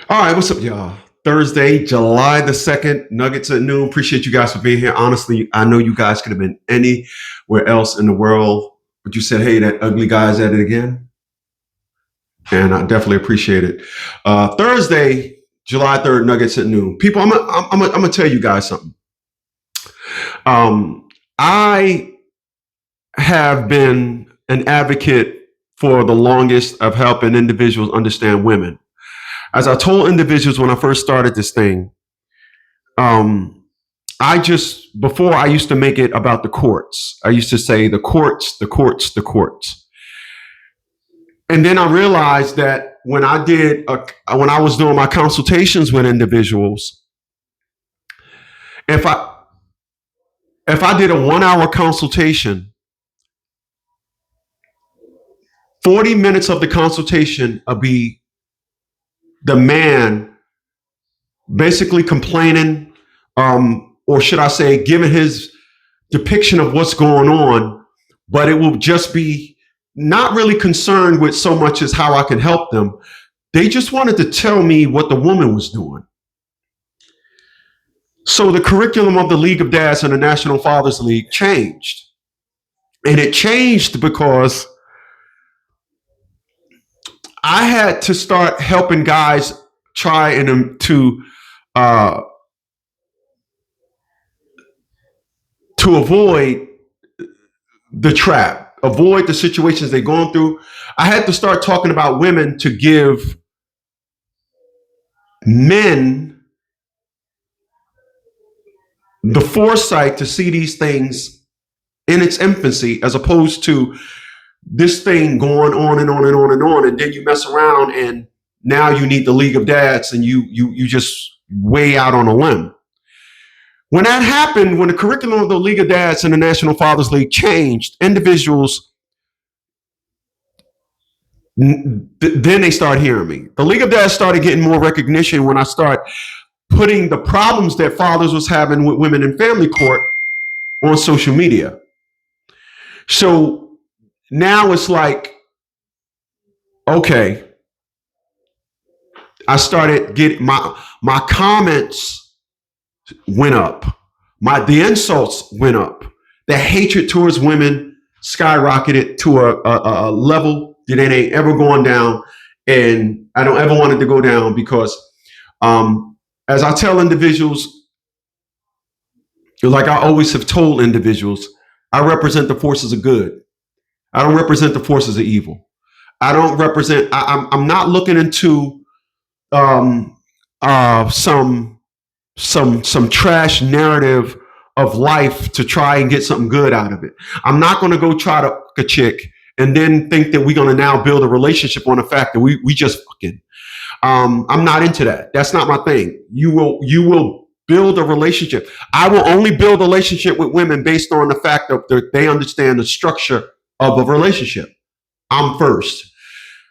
All right, what's up, y'all? Thursday, July the 2nd, Nuggets at noon. Appreciate you guys for being here. Honestly, I know you guys could have been anywhere else in the world, but you said, hey, that ugly guy's at it again. And I definitely appreciate it. Thursday, July 3rd, Nuggets at noon. People, I'm gonna tell you guys something. I have been an advocate for the longest of helping individuals understand women. As I told individuals when I first started this thing, um, before I used to make it about the courts. I used to say the courts, the courts, the courts. And then I realized that when I was doing my consultations with individuals, if I if I did a 1 hour consultation, 40 minutes of the consultation would be the man basically complaining, or should I say, giving his depiction of what's going on, but it will just be not really concerned with so much as how I can help them. They just wanted to tell me what the woman was doing. So the curriculum of the League of Dads and the National Fathers League changed. And it changed because I had to start helping guys try uh, to avoid the trap, avoid the situations they're going through. I had to start talking about women to give men the foresight to see these things in its infancy, as opposed to this thing going on and on and on and on, and then you mess around and now you need the League of Dads and you just way out on a limb. When that happened, when the curriculum of the League of Dads and the National Fathers League changed, individuals then they start hearing me. The League of Dads started getting more recognition when I start putting the problems that fathers was having with women in family court on social media. So now it's like, okay, I started getting my comments went up, the insults went up, the hatred towards women skyrocketed to a level that it ain't ever going down, and I don't ever want it to go down because, as I tell individuals, like I always have told individuals, I represent the forces of good. I don't represent the forces of evil. I don't represent. I'm not looking into um, some trash narrative of life to try and get something good out of it. I'm not going to go try to fuck a chick and then think that we're going to now build a relationship on the fact that we just fucking. I'm not into that. That's not my thing. You will build a relationship. I will only build a relationship with women based on the fact that they understand the structure of a relationship. I'm first.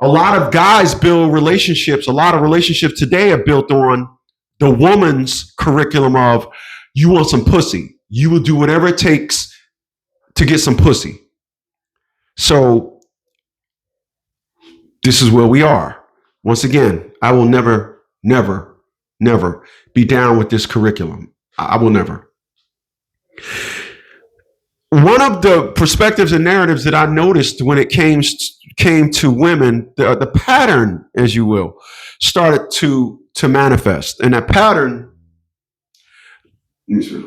A lot of guys build relationships. A lot of relationships today are built on the woman's curriculum of you want some pussy. You will do whatever it takes to get some pussy. So this is where we are. Once again, I will never, never, never be down with this curriculum. I will never. One of the perspectives and narratives that I noticed when it came to women, the pattern, as you will, started to manifest, and that pattern,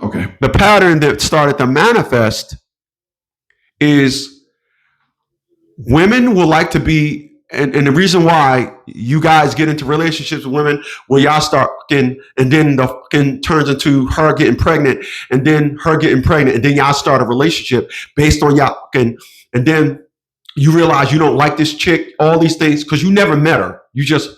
okay, the pattern that started to manifest is women will like to be, and the reason why you guys get into relationships with women where y'all start fucking, and then the fucking turns into her getting pregnant, and then her getting pregnant, and then y'all start a relationship based on y'all fucking, and then you realize you don't like this chick, all these things, because you never met her. You just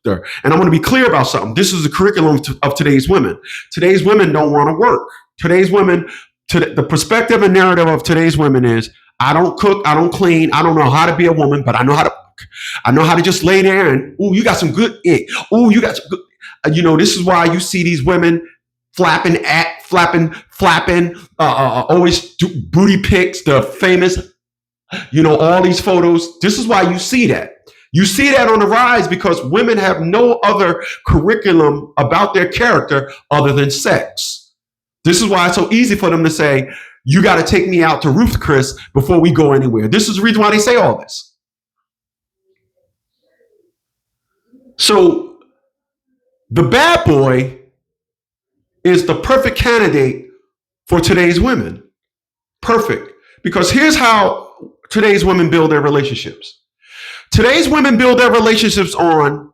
her. And I want to be clear about something. This is the curriculum of today's women. Today's women don't want to work. Today's women, the perspective and narrative of today's women is, I don't cook, I don't clean, I don't know how to be a woman, but I know how to. I know how to just lay there and, ooh, you got some good. Ooh, you got some good. This is why you see these women flapping, always do booty pics, the famous, all these photos. This is why you see that. You see that on the rise because women have no other curriculum about their character other than sex. This is why it's so easy for them to say, you got to take me out to Ruth Chris before we go anywhere. This is the reason why they say all this. So the bad boy is the perfect candidate for today's women. Perfect. Because here's how today's women build their relationships. Today's women build their relationships on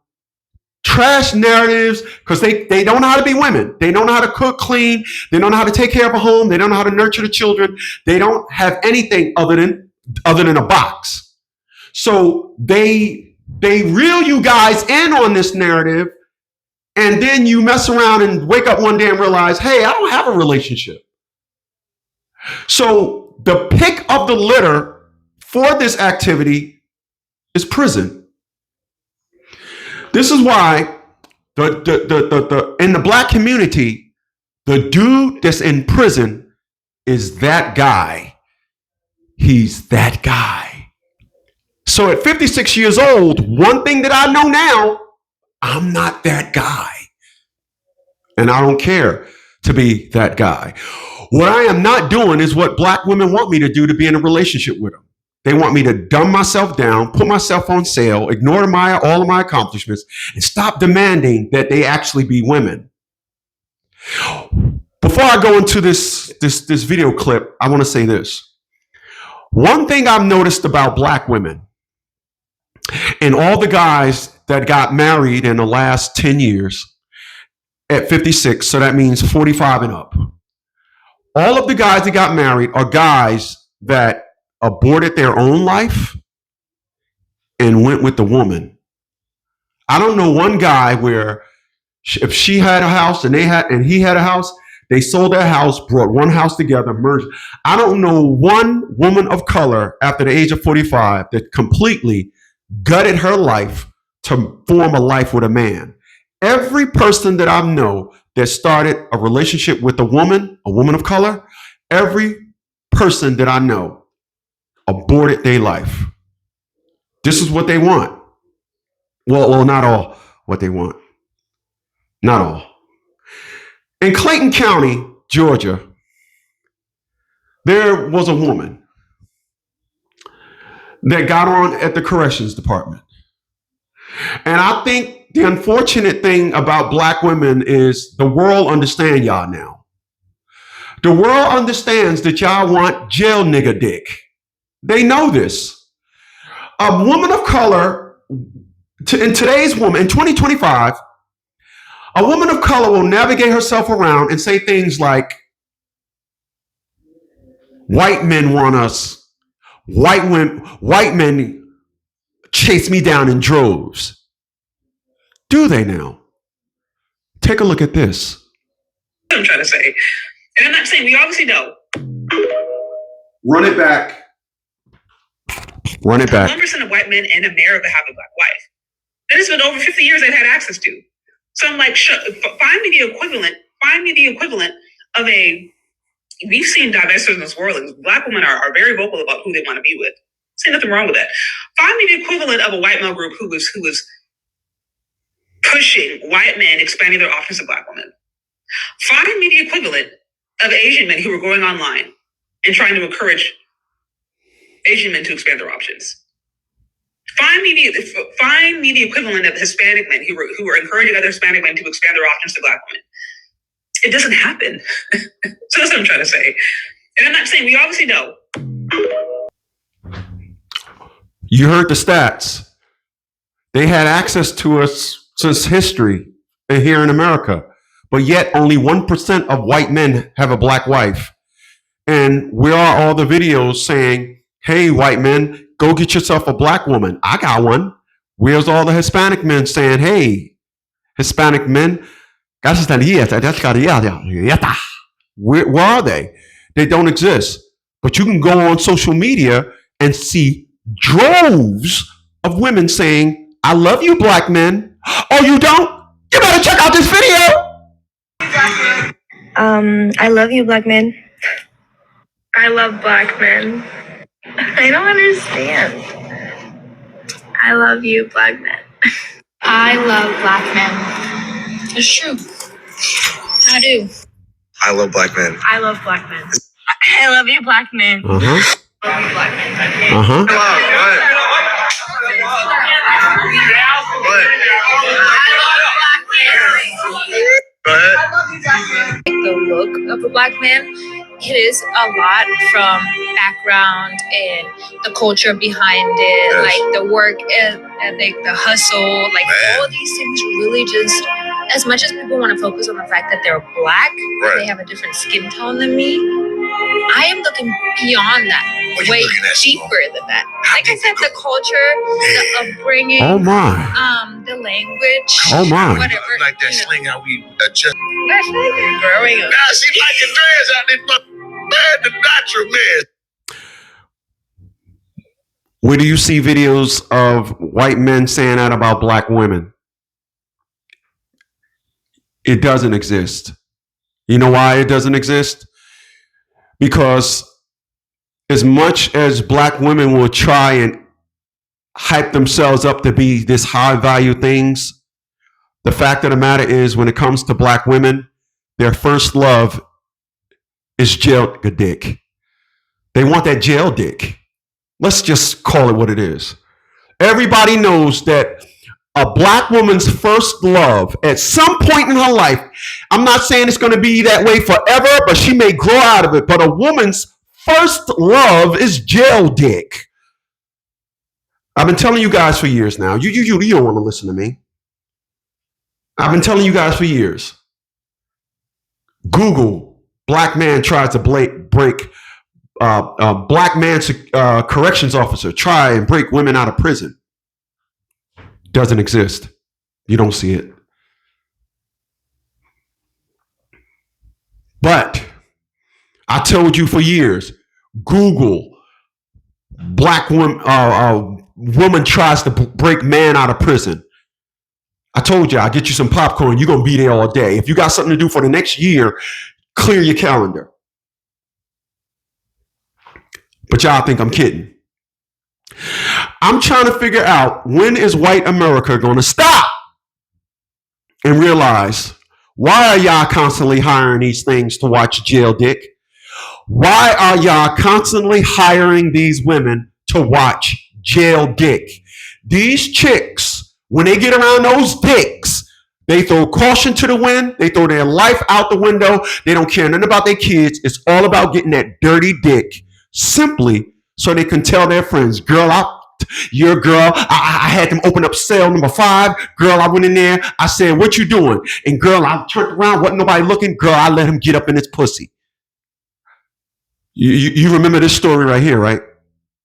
trash narratives because they don't know how to be women. They don't know how to cook, clean. They don't know how to take care of a home. They don't know how to nurture the children. They don't have anything other than a box. So they reel you guys in on this narrative, and then you mess around and wake up one day and realize, hey, I don't have a relationship. So the pick of the litter for this activity is prison. This is why in the black community, the dude that's in prison is that guy. He's that guy. So at 56 years old, one thing that I know now, I'm not that guy. And I don't care to be that guy. What I am not doing is what black women want me to do to be in a relationship with them. They want me to dumb myself down, put myself on sale, ignore all of my accomplishments, and stop demanding that they actually be women. Before I go into this video clip, I want to say this. One thing I've noticed about black women and all the guys that got married in the last 10 years at 56, so that means 45 and up. All of the guys that got married are guys that aborted their own life and went with the woman. I don't know one guy where if she had a house and he had a house, they sold their house, brought one house together, merged. I don't know one woman of color after the age of 45 that completely gutted her life to form a life with a man. Every person that I know that started a relationship with a woman of color, every person that I know aborted their life. This is what they want. Well, not all what they want. Not all. In Clayton County, Georgia, there was a woman that got on at the corrections department. And I think the unfortunate thing about black women is the world understands y'all now. The world understands that y'all want jail nigga dick. They know this. A woman of color, in today's woman, in 2025, a woman of color will navigate herself around and say things like, white men want us. White men chase me down in droves. Do they now? Take a look at this. I'm trying to say. And I'm not saying we obviously know. Run it back. Run it back. 1% of white men in America have a black wife. That has been over 50 years they've had access to. So I'm like, find me the equivalent of a, we've seen diversity in this world, and black women are very vocal about who they want to be with. See nothing wrong with that. Find me the equivalent of a white male group who was pushing white men expanding their options to black women. Find me the equivalent of Asian men who were going online and trying to encourage Asian men to expand their options. Find me the equivalent of Hispanic men who were encouraging other Hispanic men to expand their options to black women. It doesn't happen. So that's what I'm trying to say. And I'm not saying we obviously know. You heard the stats. They had access to us since history here in America, but yet only 1% of white men have a black wife. And where are all the videos saying, hey, white men, go get yourself a black woman? I got one. Where's all the Hispanic men saying, hey, Hispanic men, where are they? They don't exist. But you can go on social media and see droves of women saying, I love you, black men. Oh, you don't? You better check out this video. I love you, black men. I love black men. I don't understand. I love you, black men. I love black men. It's true. I do. I love black men. I love black men. I love you, black men. Uh-huh. I love you, black men. Uh-huh. Go ahead. The look of a black man, it is a lot from background and the culture behind it, Yes. like the work ethic, the hustle, like Man. all these things really just, as much as people want to focus on the fact that they're black, Right. they have a different skin tone than me, I am looking beyond that, What you way looking at, deeper than that. Like I said, the culture, the upbringing, Oh my. the language, Oh my. whatever. Like that you know. sling how we adjust. That's like you're growing up. Now she like your dreads out there, man, the natural man. Where do you see videos of white men saying that about black women? It doesn't exist. You know why it doesn't exist? Because as much as black women will try and hype themselves up to be this high value things, the fact of the matter is when it comes to black women, their first love is jail dick. They want that jail dick. Let's just call it what it is. Everybody knows that a black woman's first love at some point in her life, I'm not saying it's going to be that way forever, but she may grow out of it. But a woman's first love is jail dick. I've been telling you guys for years now. You don't want to listen to me. I've been telling you guys for years. Google, black man tries to break black man's corrections officer try and break women out of prison. Doesn't exist. You don't see it. But I told you for years, Google, black woman tries to break man out of prison. I told you, I'll get you some popcorn. You're going to be there all day. If you got something to do for the next year, clear your calendar. But y'all think I'm kidding. I'm trying to figure out, when is white America going to stop and realize, why are y'all constantly hiring these things to watch jail dick? Why are y'all constantly hiring these women to watch jail dick? These chicks, when they get around those dicks, they throw caution to the wind. They throw their life out the window. They don't care nothing about their kids. It's all about getting that dirty dick, simply so they can tell their friends, girl, your girl, I had them open up cell number 5. Girl, I went in there. I said, what you doing? And girl, I turned around. Wasn't nobody looking. Girl, I let him get up in his pussy. You remember this story right here, right?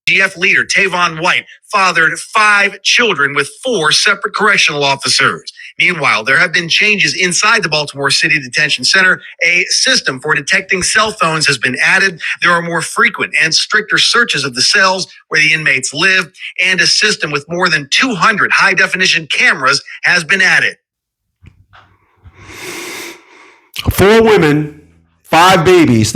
GF leader Tavon White fathered 5 children with 4 separate correctional officers. Meanwhile, there have been changes inside the Baltimore City Detention Center. A system for detecting cell phones has been added. There are more frequent and stricter searches of the cells where the inmates live, and a system with more than 200 high-definition cameras has been added. 4 women, 5 babies.